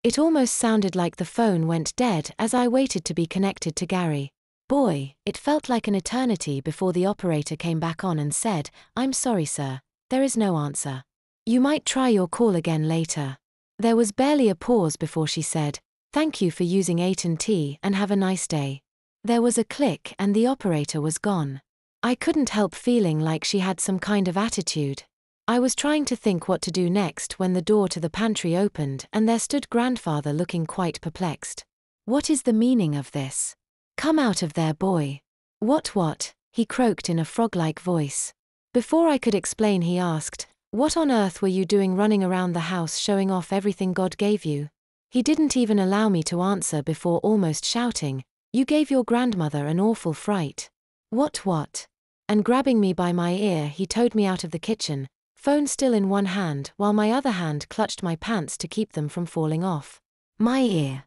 It almost sounded like the phone went dead as I waited to be connected to Gary. Boy, it felt like an eternity before the operator came back on and said, "I'm sorry sir, there is no answer. You might try your call again later." There was barely a pause before she said, "Thank you for using AT&T and have a nice day." There was a click and the operator was gone. I couldn't help feeling like she had some kind of attitude. I was trying to think what to do next when the door to the pantry opened and there stood grandfather looking quite perplexed. "What is the meaning of this? Come out of there, boy." What? He croaked in a frog-like voice. Before I could explain, he asked, "What on earth were you doing running around the house showing off everything God gave you?" He didn't even allow me to answer before almost shouting, "You gave your grandmother an awful fright." What? And grabbing me by my ear, he towed me out of the kitchen, phone still in one hand while my other hand clutched my pants to keep them from falling off. My ear.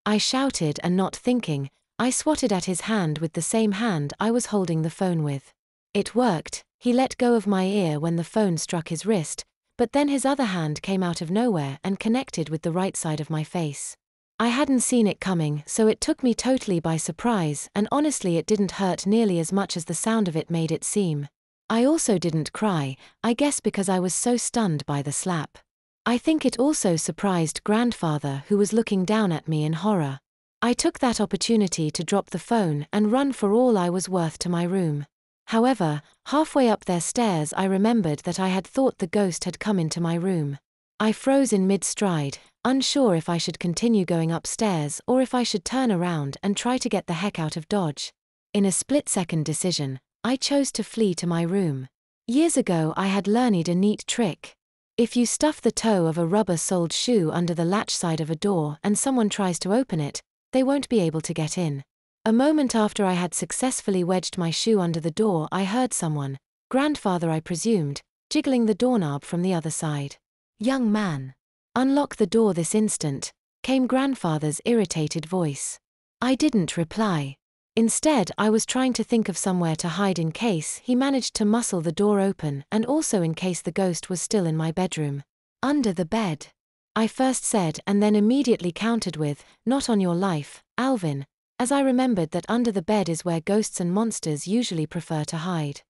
I shouted, and not thinking, I swatted at his hand with the same hand I was holding the phone with. It worked. He let go of my ear when the phone struck his wrist, but then his other hand came out of nowhere and connected with the right side of my face. I hadn't seen it coming, so it took me totally by surprise, and honestly it didn't hurt nearly as much as the sound of it made it seem. I also didn't cry, I guess because I was so stunned by the slap. I think it also surprised grandfather, who was looking down at me in horror. I took that opportunity to drop the phone and run for all I was worth to my room. However, halfway up their stairs I remembered that I had thought the ghost had come into my room. I froze in mid-stride, unsure if I should continue going upstairs or if I should turn around and try to get the heck out of Dodge. In a split-second decision, I chose to flee to my room. Years ago I had learned a neat trick. If you stuff the toe of a rubber-soled shoe under the latch side of a door and someone tries to open it, they won't be able to get in. A moment after I had successfully wedged my shoe under the door, I heard someone, grandfather I presumed, jiggling the doorknob from the other side. "Young man, unlock the door this instant," came grandfather's irritated voice. I didn't reply. Instead, I was trying to think of somewhere to hide in case he managed to muscle the door open and also in case the ghost was still in my bedroom. "Under the bed," I first said and then immediately countered with, "Not on your life, Alvin," as I remembered that under the bed is where ghosts and monsters usually prefer to hide.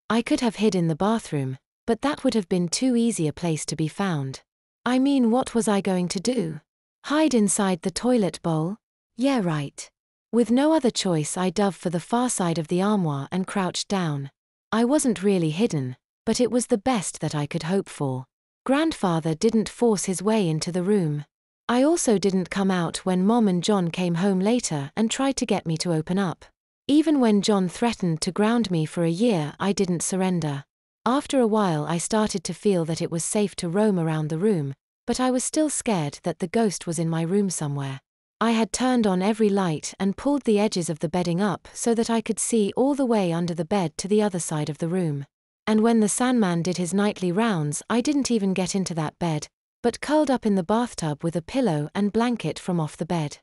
I could have hid in the bathroom, but that would have been too easy a place to be found. I mean, what was I going to do? Hide inside the toilet bowl? Yeah, right. With no other choice, I dove for the far side of the armoire and crouched down. I wasn't really hidden, but it was the best that I could hope for. Grandfather didn't force his way into the room. I also didn't come out when Mom and John came home later and tried to get me to open up. Even when John threatened to ground me for a year, I didn't surrender. After a while I started to feel that it was safe to roam around the room, but I was still scared that the ghost was in my room somewhere. I had turned on every light and pulled the edges of the bedding up so that I could see all the way under the bed to the other side of the room. And when the Sandman did his nightly rounds, I didn't even get into that bed, but curled up in the bathtub with a pillow and blanket from off the bed.